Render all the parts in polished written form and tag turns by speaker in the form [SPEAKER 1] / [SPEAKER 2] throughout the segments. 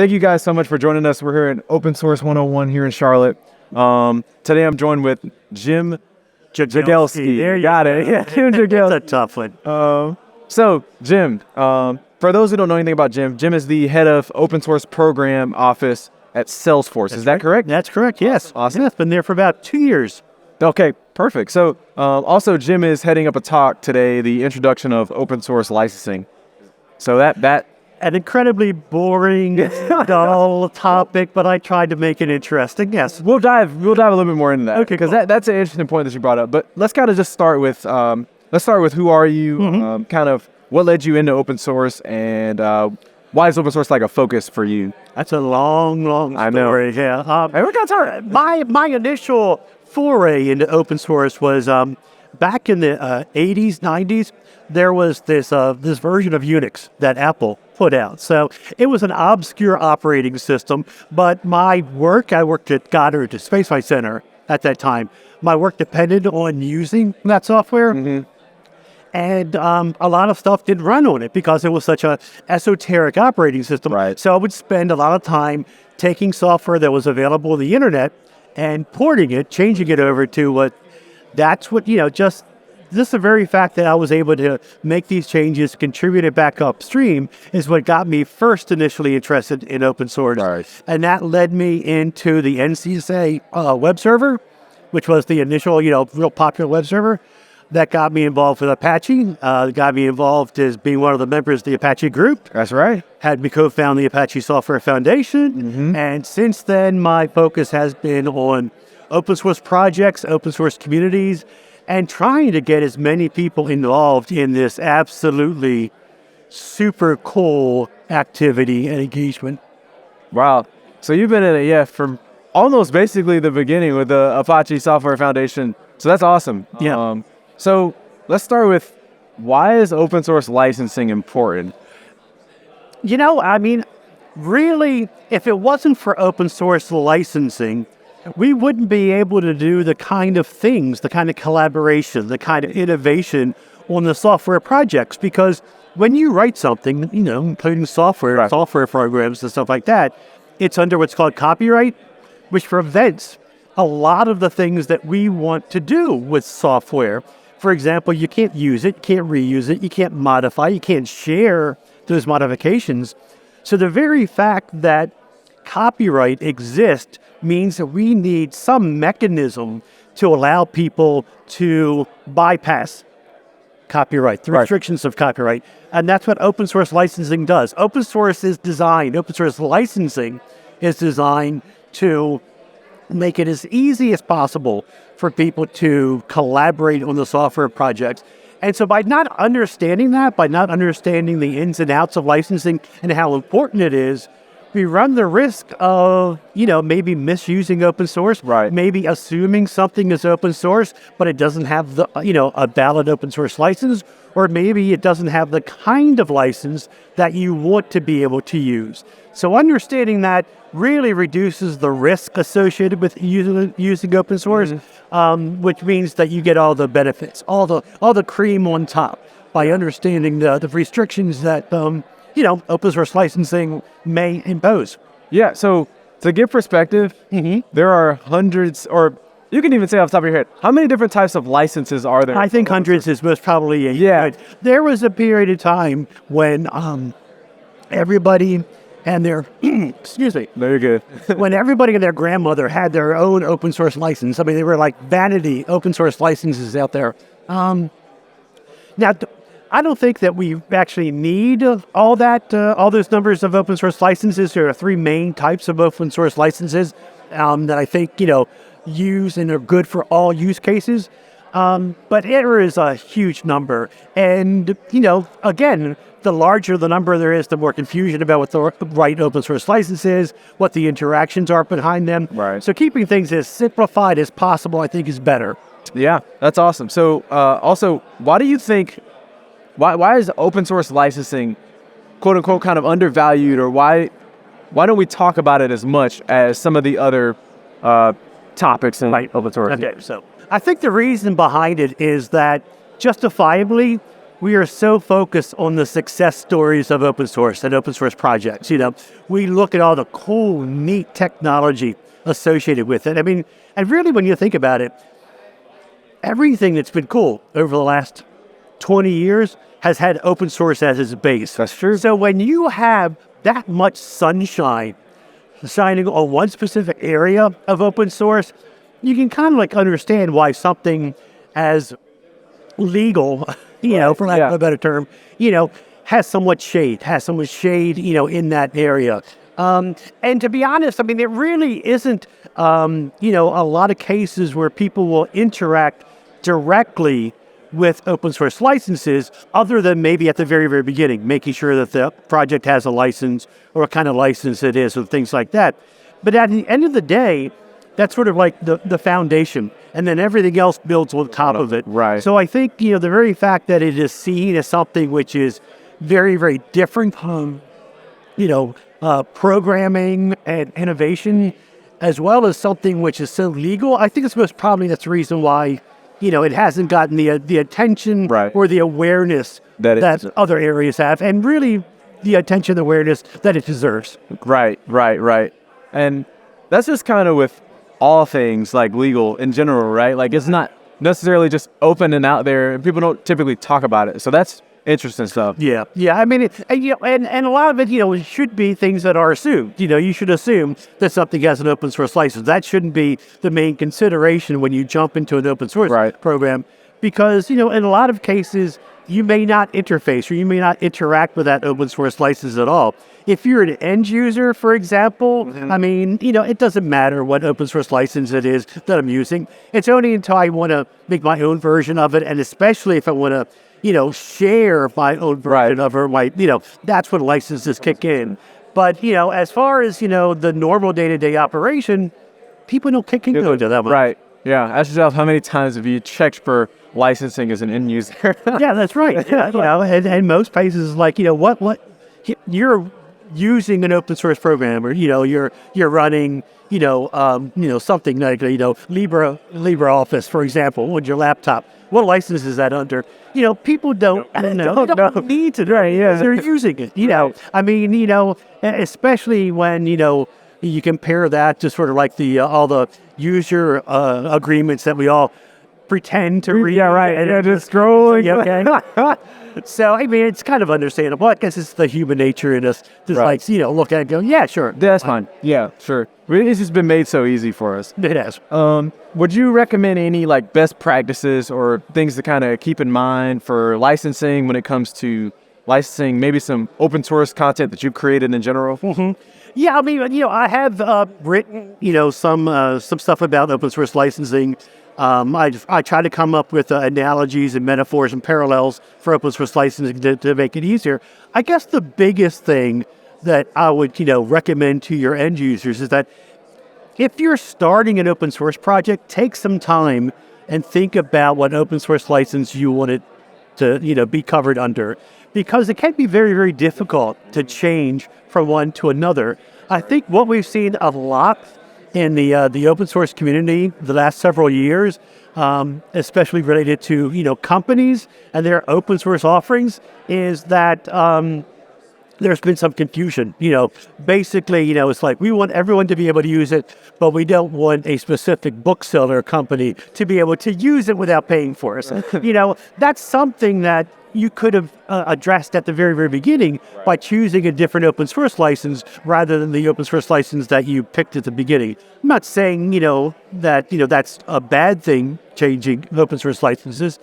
[SPEAKER 1] thank you guys so much for joining us. We're here at Open Source 101 here in Charlotte. Today I'm joined with Jim Jagielski.
[SPEAKER 2] There you
[SPEAKER 1] got it. Yeah, Jim Jagielski.
[SPEAKER 2] That's a tough one.
[SPEAKER 1] So, Jim, for those who don't know anything about Jim, Jim is the head of Open Source Program Office at Salesforce. Is that correct?
[SPEAKER 2] That's correct, yes.
[SPEAKER 1] Awesome.
[SPEAKER 2] Yeah, it's been there for about 2 years.
[SPEAKER 1] Okay, perfect. So, also Jim is heading up a talk today, the introduction of open source licensing. So that
[SPEAKER 2] An incredibly boring, dull topic, but I tried to make it interesting, yes.
[SPEAKER 1] we'll dive a little bit more into that.
[SPEAKER 2] Okay,
[SPEAKER 1] because
[SPEAKER 2] cool.
[SPEAKER 1] that's an interesting point that you brought up. But let's kind of just start with who are you, kind of what led you into open source, and why is open source like a focus for you?
[SPEAKER 2] That's a long story.
[SPEAKER 1] I know.
[SPEAKER 2] Yeah.
[SPEAKER 1] Hey, we got time.
[SPEAKER 2] My initial foray into open source was back in the 80s, 90s. There was this version of Unix that Apple put out. So it was an obscure operating system, but I worked at Goddard Space Flight Center at that time. My work depended on using that software.
[SPEAKER 1] Mm-hmm.
[SPEAKER 2] And a lot of stuff didn't run on it because it was such a esoteric operating system.
[SPEAKER 1] Right.
[SPEAKER 2] So I would spend a lot of time taking software that was available on the internet and porting it, changing it over to just the very fact that I was able to make these changes, contribute it back upstream, is what got me first initially interested in open source.
[SPEAKER 1] Right.
[SPEAKER 2] And that led me into the NCSA web server, which was the initial, real popular web server. That got me involved with Apache, got me involved as being one of the members of the Apache group.
[SPEAKER 1] That's right.
[SPEAKER 2] Had me co-found the Apache Software Foundation.
[SPEAKER 1] Mm-hmm.
[SPEAKER 2] And since then, my focus has been on open source projects, open source communities, and trying to get as many people involved in this absolutely super cool activity and engagement.
[SPEAKER 1] Wow. So you've been in it, from almost basically the beginning with the Apache Software Foundation. So that's awesome.
[SPEAKER 2] Yeah.
[SPEAKER 1] So let's start with, why is open source licensing important?
[SPEAKER 2] Really, if it wasn't for open source licensing, we wouldn't be able to do the kind of things, the kind of collaboration, the kind of innovation on the software projects. Because when you write something, including software,
[SPEAKER 1] Right.
[SPEAKER 2] software programs and stuff like that, it's under what's called copyright, which prevents a lot of the things that we want to do with software. For example, you can't use it, you can't reuse it, you can't modify, you can't share those modifications. So the very fact that copyright exists means that we need some mechanism to allow people to bypass copyright, the restrictions of copyright. And that's what open source licensing does. Open source licensing is designed to make it as easy as possible for people to collaborate on the software projects. And so by not understanding the ins and outs of licensing and how important it is, we run the risk of, maybe misusing open source,
[SPEAKER 1] Right.
[SPEAKER 2] maybe assuming something is open source, but it doesn't have a valid open source license, or maybe it doesn't have the kind of license that you want to be able to use. So understanding that really reduces the risk associated with using open source, which means that you get all the benefits, all the cream on top, by understanding the restrictions that open source licensing may impose.
[SPEAKER 1] Yeah, so to give perspective, there are hundreds, or you can even say off the top of your head, how many different types of licenses are there?
[SPEAKER 2] I think hundreds is most probably a
[SPEAKER 1] Yeah.
[SPEAKER 2] There was a period of time when everybody and their excuse me,
[SPEAKER 1] No, you're good.
[SPEAKER 2] when everybody and their grandmother had their own open source license. I mean, they were like vanity open source licenses out there. Now, I don't think that we actually need all those numbers of open source licenses. There are three main types of open source licenses that I think, use and are good for all use cases. But there is a huge number. And, again, the larger the number there is, the more confusion about what the right open source license is, what the interactions are behind them.
[SPEAKER 1] Right.
[SPEAKER 2] So keeping things as simplified as possible, I think, is better.
[SPEAKER 1] Yeah, that's awesome. So also, why do you think, why is open source licensing, quote unquote, kind of undervalued, or why don't we talk about it as much as some of the other topics in open source?
[SPEAKER 2] Okay, so I think the reason behind it is that justifiably, we are so focused on the success stories of open source and open source projects. We look at all the cool, neat technology associated with it. I mean, and really when you think about it, everything that's been cool over the last 20 years has had open source as its base.
[SPEAKER 1] That's true.
[SPEAKER 2] So when you have that much sunshine shining on one specific area of open source, you can kind of like understand why something as legal, for lack of a better term, has so much shade, in that area. And to be honest, I mean, it really isn't, a lot of cases where people will interact directly with open source licenses, other than maybe at the very, very beginning, making sure that the project has a license or what kind of license it is, or things like that. But at the end of the day, that's sort of like the foundation, and then everything else builds on top of it.
[SPEAKER 1] Right.
[SPEAKER 2] So I think, the very fact that it is seen as something which is very, very different from, programming and innovation, as well as something which is so legal, I think it's most probably that's the reason why, it hasn't gotten the attention or the awareness that other areas have, and really the attention and awareness that it deserves.
[SPEAKER 1] Right. And that's just kind of with all things like legal in general, right? Like it's not necessarily just open and out there, and people don't typically talk about it. So that's interesting stuff.
[SPEAKER 2] Yeah. I mean, and a lot of it, should be things that are assumed. You should assume that something has an open source license. That shouldn't be the main consideration when you jump into an open source program, because, in a lot of cases, you may not interface or you may not interact with that open source license at all. If you're an end user, for example, I mean, it doesn't matter what open source license it is that I'm using. It's only until I want to make my own version of it, and especially if I want to, share my own version of it, that's when licenses kick in. But, as far as, the normal day-to-day operation, people don't kick into that much.
[SPEAKER 1] Right. Yeah. Ask yourself, how many times have you checked for licensing as an end user?
[SPEAKER 2] Yeah, that's right. Yeah, and most places like, what you're using an open source program, or you're running something like LibreOffice, for example, on your laptop. What license is that under? People don't know. They don't need to. Right? Yeah, they're using it. I mean, especially when you compare that to sort of like all the user agreements that we all pretend to read.
[SPEAKER 1] Yeah, right. And just scrolling.
[SPEAKER 2] Okay. So, I mean, it's kind of understandable. I guess it's the human nature in us to look at it and go, yeah, sure.
[SPEAKER 1] That's fine. Yeah, sure. It's just been made so easy for us.
[SPEAKER 2] It has.
[SPEAKER 1] Would you recommend any like best practices or things to kind of keep in mind for licensing when it comes to licensing maybe some open source content that you've created in general?
[SPEAKER 2] Mm-hmm. Yeah, I mean, I have written, some stuff about open source licensing. I try to come up with analogies and metaphors and parallels for open source licensing to make it easier. I guess the biggest thing that I would, recommend to your end users is that if you're starting an open source project, take some time and think about what open source license you want it to, be covered under, because it can be very, very difficult to change from one to another. I think what we've seen a lot in the open source community the last several years, especially related to companies and their open source offerings, is that there's been some confusion. Basically, it's like we want everyone to be able to use it, but we don't want a specific bookseller company to be able to use it without paying for it. That's something that you could have addressed at the very, very beginning by choosing a different open source license rather than the open source license that you picked at the beginning. I'm not saying, that, that's a bad thing, changing open source licenses.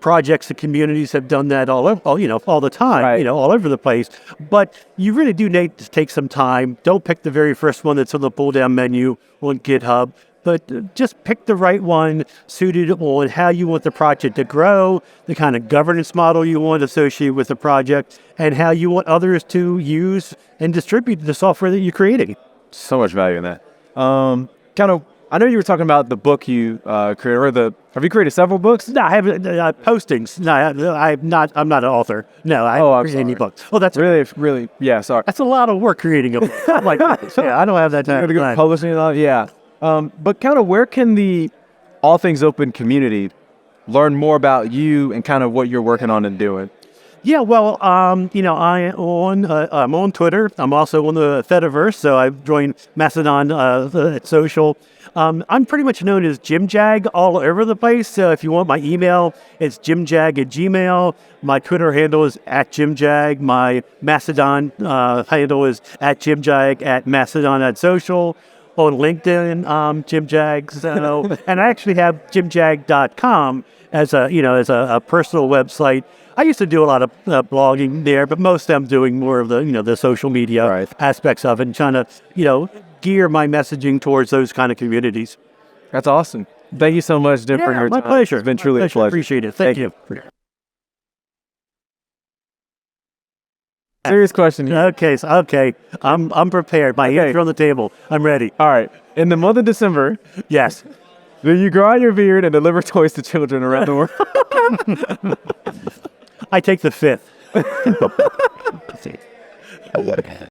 [SPEAKER 2] Projects and communities have done that all the time, all over the place. But you really do need to take some time. Don't pick the very first one that's on the pull-down menu on GitHub, but just pick the right one suited on how you want the project to grow, the kind of governance model you want associated with the project, and how you want others to use and distribute the software that you're creating.
[SPEAKER 1] So much value in that. I know you were talking about the book you created, have you created several books?
[SPEAKER 2] No, I haven't, postings. No, I'm not an author. No, I haven't created any books. Oh, that's
[SPEAKER 1] really, yeah, sorry.
[SPEAKER 2] That's a lot of work creating a book. Like, yeah, I don't have that time.
[SPEAKER 1] Go publishing a lot, yeah. But kind of where can the All Things Open community learn more about you and kind of what you're working on and doing?
[SPEAKER 2] Yeah, well, I'm on Twitter. I'm also on the Fediverse, so I've joined Mastodon social. I'm pretty much known as Jim Jag all over the place. So if you want my email, it's jimjag@gmail. My Twitter handle is @JimJag. My Mastodon handle is @JimJag@Mastodon.social. On LinkedIn, Jim Jag. So, and I actually have jimjag.com as a personal website. I used to do a lot of blogging there, but most I'm doing more of the social media aspects of it, and trying to gear my messaging towards those kind of communities.
[SPEAKER 1] That's awesome. Thank you so much, Jim, for your
[SPEAKER 2] My
[SPEAKER 1] time.
[SPEAKER 2] pleasure.
[SPEAKER 1] It's been truly a pleasure.
[SPEAKER 2] Appreciate it. Thank you.
[SPEAKER 1] Serious question.
[SPEAKER 2] Okay. I'm prepared. My hands are on the table. I'm ready.
[SPEAKER 1] All right. In the month of December,
[SPEAKER 2] Yes.
[SPEAKER 1] do you grow out your beard and deliver toys to children around the world?
[SPEAKER 2] I take the fifth.